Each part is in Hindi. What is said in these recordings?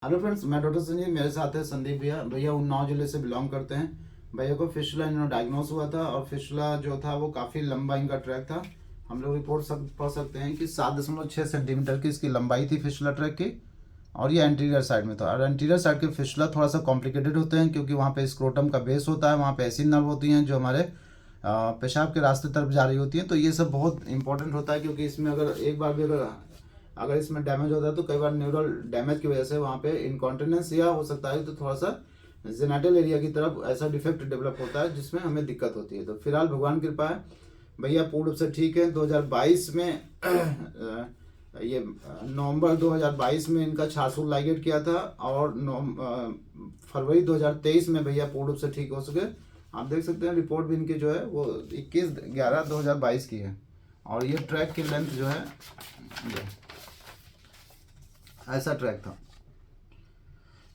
हेलो फ्रेंड्स, मैं डॉक्टर संजीव। मेरे साथ है संदीप भैया। भैया उन्नाव जिले से बिलोंग करते हैं। भैया को फिस्टुला डायग्नोस हुआ था और फिस्टुला जो था वो काफ़ी लंबा इनका ट्रैक था। हम लोग रिपोर्ट पढ़ सकते हैं कि 7.6 सेंटीमीटर की इसकी लंबाई थी फिस्टुला ट्रैक की, और ये एंटीरियर साइड में था। और एंटीरियर साइड के फिस्टुला थोड़ा सा कॉम्प्लिकेटेड होते हैं क्योंकि वहाँ पे स्क्रोटम का बेस होता है, वहाँ पे ऐसी नर्व होती हैं जो हमारे पेशाब के रास्ते तरफ जा रही होती हैं। तो ये सब बहुत इंपॉर्टेंट होता है क्योंकि इसमें अगर एक बार भी अगर इसमें डैमेज होता है तो कई बार न्यूरल डैमेज की वजह से वहाँ पे इनकॉन्टिनेंस या हो सकता है तो थोड़ा सा जेनाटल एरिया की तरफ ऐसा डिफेक्ट डेवलप होता है जिसमें हमें दिक्कत होती है। तो फिलहाल भगवान की कृपा है, भैया पूर्ण रूप से ठीक है। 2022 में ये नवंबर 2022 में इनका छाछूल लाइगेट किया था और फरवरी 2023 में भैया पूर्ण रूप से ठीक हो सके। आप देख सकते हैं रिपोर्ट भी इनकी जो है वो 21/11/2022 की है। और ये ट्रैक की लेंथ जो है ऐसा ट्रैक था।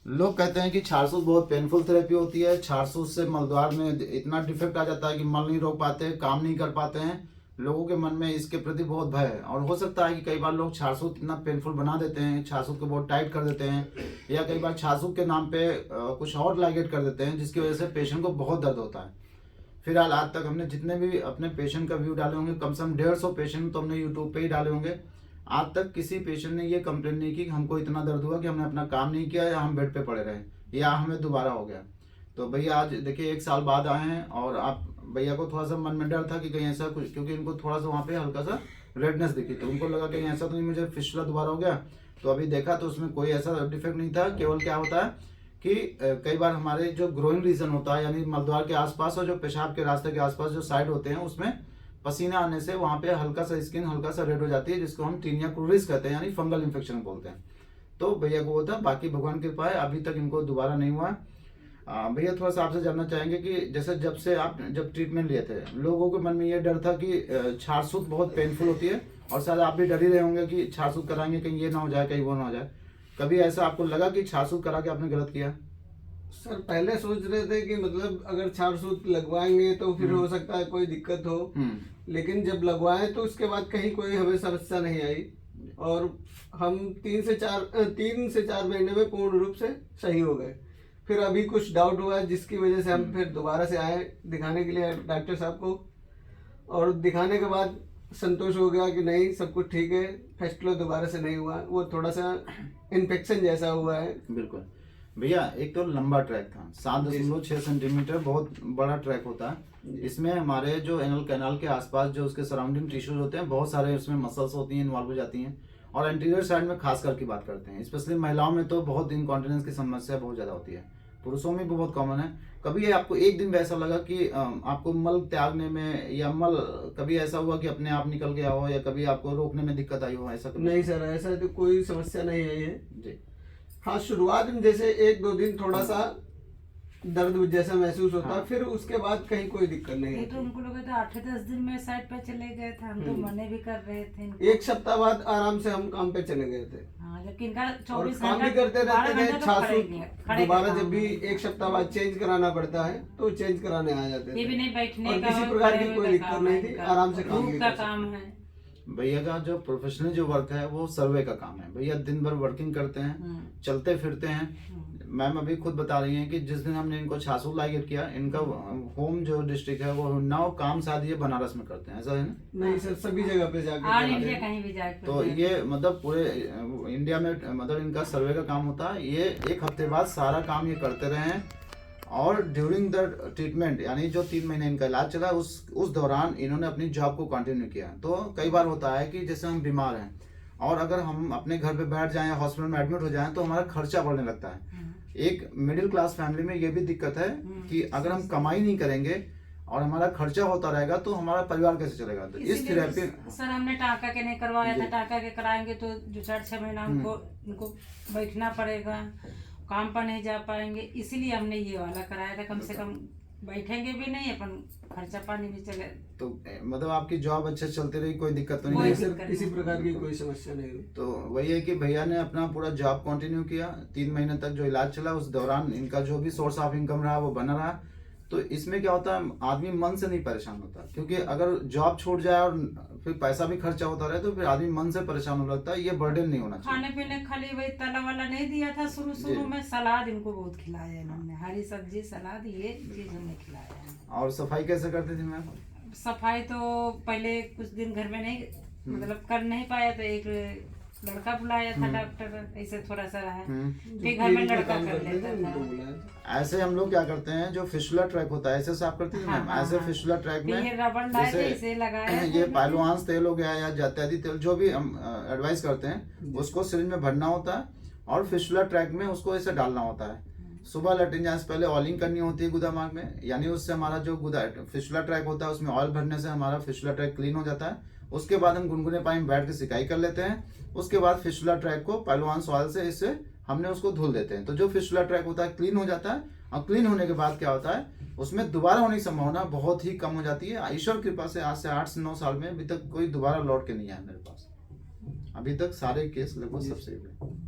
लोग कहते हैं कि छारसूत बहुत पेनफुल थेरेपी होती है। छारसूत से मलद्वार में इतना डिफेक्ट आ जाता है कि मल नहीं रोक पाते, काम नहीं कर पाते हैं। लोगों के मन में इसके प्रति बहुत भय है और हो सकता है कि कई बार लोग छारसूत इतना पेनफुल बना देते हैं, छारसूत को बहुत टाइट कर देते हैं, या कई बार छारसूत के नाम पे कुछ और लाइगेट कर देते हैं जिसकी वजह से पेशेंट को बहुत दर्द होता है। फिलहाल आज तक हमने जितने भी अपने पेशेंट का व्यू डाले होंगे, कम से कम 150 पेशेंट तो हमने यूट्यूब पे ही डाले होंगे। आज तक किसी पेशेंट ने ये कंप्लेन नहीं की कि हमको इतना दर्द हुआ कि हमने अपना काम नहीं किया या हम बेड पे पड़े रहे या हमें दोबारा हो गया। तो भैया आज देखिए 1 साल बाद आए हैं और आप भैया को थोड़ा सा मन में डर था कि कहीं ऐसा कुछ, क्योंकि इनको थोड़ा सा वहाँ पे हल्का सा रेडनेस दिखी तो उनको लगा कहीं ऐसा तो नहीं मुझे फिस्टुला दोबारा हो गया। तो अभी देखा तो उसमें कोई ऐसा डिफेक्ट नहीं था। केवल क्या होता है कि कई बार हमारे जो ग्रोइंग रीजन होता है यानी मलद्वार के आसपास और जो पेशाब के रास्ते के आसपास जो साइड होते हैं उसमें पसीना आने से वहाँ पे हल्का सा स्किन हल्का सा रेड हो जाती है जिसको हम टीनिया क्रूरिस कहते हैं यानी फंगल इन्फेक्शन बोलते हैं। तो भैया को होता है, बाकी भगवान की कृपा है अभी तक इनको दोबारा नहीं हुआ। भैया थोड़ा सा आपसे जानना चाहेंगे कि जैसे जब से आप जब ट्रीटमेंट लिए थे लोगों के मन में ये डर था कि छारसूत बहुत पेनफुल होती है और शायद आप भी डर ही रहे होंगे कि छारसूत कराएंगे कहीं ये ना हो जाए कहीं वो ना हो जाए। कभी ऐसा आपको लगा कि छारसूत करा के आपने गलत किया? सर पहले सोच रहे थे कि मतलब अगर छारसूत लगवाएंगे तो फिर हो सकता है कोई दिक्कत हो, लेकिन जब लगवाए तो उसके बाद कहीं कोई हमें समस्या नहीं आई और हम 3 से 4 महीने में पूर्ण रूप से सही हो गए। फिर अभी कुछ डाउट हुआ है जिसकी वजह से हम फिर दोबारा से आए दिखाने के लिए डॉक्टर साहब को, और दिखाने के बाद संतोष हो गया कि नहीं सब कुछ ठीक है, फिस्टुला दोबारा से नहीं हुआ, वो थोड़ा सा इन्फेक्शन जैसा हुआ है। बिल्कुल भैया, एक तो लंबा ट्रैक था 7.6 सेंटीमीटर, बहुत बड़ा ट्रैक होता है। इसमें हमारे जो एनल कैनाल के आसपास जो उसके सराउंडिंग टिश्यूज होते हैं बहुत सारे उसमें मसल्स होती हैं, इन्वॉल्व हो जाती हैं। और एंटीरियर साइड में खास करके बात करते हैं, स्पेशली महिलाओं में तो बहुत इनकॉन्टिनेंस की समस्या बहुत ज़्यादा होती है, पुरुषों में भी बहुत कॉमन है। कभी आपको एक दिन भी ऐसा लगा कि आपको मल त्यागने में या मल कभी ऐसा हुआ कि अपने आप निकल गया हो या कभी आपको रोकने में दिक्कत आई हो, ऐसा कभी? नहीं सर, ऐसा तो कोई समस्या नहीं आई है जी। हाँ, शुरुआत में जैसे 1-2 दिन थोड़ा सा दर्द जैसा महसूस होता है, फिर उसके बाद कहीं कोई दिक्कत नहीं ये है। तो उनको लगा था 8-10 दिन में साइड पे चले गए थे, हम तो मने भी कर रहे थे इनको। 1 सप्ताह बाद आराम से हम काम पे चले गए थे हाँ, लेकिन इनका और 24 काम भी घंटा करते 12 रहते थे। घंटा तो छाछूत खड़े दोबारा काम जब भी है। 1 सप्ताह बाद चेंज कराना पड़ता है तो चेंज कराने आ जाते ये भी थे नहीं बैठने और का किसी और प्रकार खड़े की हुए कोई का दिक्कत काम नहीं है थी, इनका। आराम से काम धूप भी का करते काम थे। है। भैया का जो प्रोफेशनल जो वर्क है वो सर्वे का काम है। भैया दिन भर वर्किंग करते हैं, चलते फिरते हैं। मैम अभी खुद बता रही हैं कि जिस दिन हमने इनको छाछूल लाइगेट किया, इनका होम जो डिस्ट्रिक्ट है वो उन्नाव, काम शायद ये बनारस में करते हैं, ऐसा है ना? नहीं सर, सभी जगह पे जाके ऑल कराते इंडिया हैं। कहीं भी जाके तो ये मतलब पूरे इंडिया में मतलब इनका सर्वे का काम होता है। ये 1 हफ्ते बाद सारा काम ये करते रहे हैं और ड्यूरिंग द ट्रीटमेंट यानी जो 3 महीने इनका इलाज चला उस दौरान इन्होंने अपनी जॉब को कंटिन्यू किया। तो कई बार होता है कि जैसे हम बीमार हैं और अगर हम अपने घर पे बैठ जाएं या हॉस्पिटल में एडमिट हो जाएं तो हमारा खर्चा बढ़ने लगता है। एक मिडिल क्लास फैमिली में ये भी दिक्कत है कि अगर हम कमाई नहीं करेंगे और हमारा खर्चा होता रहेगा तो हमारा परिवार कैसे चलेगा? तो इस थेरेपी सर हमने टाका के नहीं करवाया था, टाका के कराएंगे तो जो 4-6 महीना उनको बैठना पड़ेगा, काम पर नहीं जा पाएंगे, इसीलिए हमने ये वाला कराया था। कम से कम बैठेंगे भी नहीं, अपन खर्चा पानी भी चले। तो मतलब आपकी जॉब अच्छे चलती रही, कोई दिक्कत तो नहीं नहीं रही? सर, किसी प्रकार की कोई समस्या नहीं हुई। तो वही है कि भैया ने अपना पूरा जॉब कंटिन्यू किया। 3 महीने तक जो इलाज चला उस दौरान इनका जो भी सोर्स ऑफ इनकम रहा वो बना रहा। तो इसमें क्या होता है, आदमी मन से नहीं परेशान होता, क्योंकि अगर जॉब छूट जाए और फिर पैसा भी खर्चा होता रहे तो फिर आदमी मन से परेशान होने लगता है। ये बर्डन नहीं होना चाहिए। खाने पीने खाली वही तला वाला नहीं दिया था शुरू में, सलाद इनको बहुत खिलाया इन्होंने, हरी सब्जी सलाद ये चीज हमने खिलाया है। और सफाई कैसे करती थी मैम? सफाई तो पहले कुछ दिन घर में नहीं मतलब कर नहीं पाया, तो एक लड़का बुलाया था डॉक्टर, ऐसे थोड़ा सा रहा, फिर घर में लड़का कर लेता था। ऐसे हम लोग क्या करते हैं, जो फिशुला ट्रैक होता है ऐसे साफ करती थी मैम। ऐसे फिशुला ट्रैक में ये रबड़ लाए थे, इसे लगाया ये पाइलोवांस तेल हो गया या जात्यादी तेल, जो भी हम एडवाइस करते हैं उसको सिरिंज में भरना होता है और फिशुला ट्रैक में उसको ऐसे डालना होता है। सुबह लेटरिन जाने से पहले ऑयलिंग करनी होती है गुदा मार्ग में, यानी उससे हमारा जो गुदा फिशुला ट्रैक होता है उसमें ऑयल भरने से हमारा फिशुला ट्रैक क्लीन हो जाता है। उसके बाद हम गुनगुने पानी में बैठ के सिकाई कर लेते हैं। उसके बाद फिशुला ट्रैक को पाइलोवांस ऑयल से इससे हमने उसको धुल देते हैं, तो जो फिशुला ट्रैक होता है क्लीन हो जाता है। और क्लीन होने के बाद क्या होता है, उसमें दोबारा होने की संभावना बहुत ही कम हो जाती है। ईश्वर कृपा से आज से 8 से 9 साल में अभी तक कोई दोबारा लौट के नहीं आया मेरे पास। अभी तक सारे केस लगभग सब सही हुए।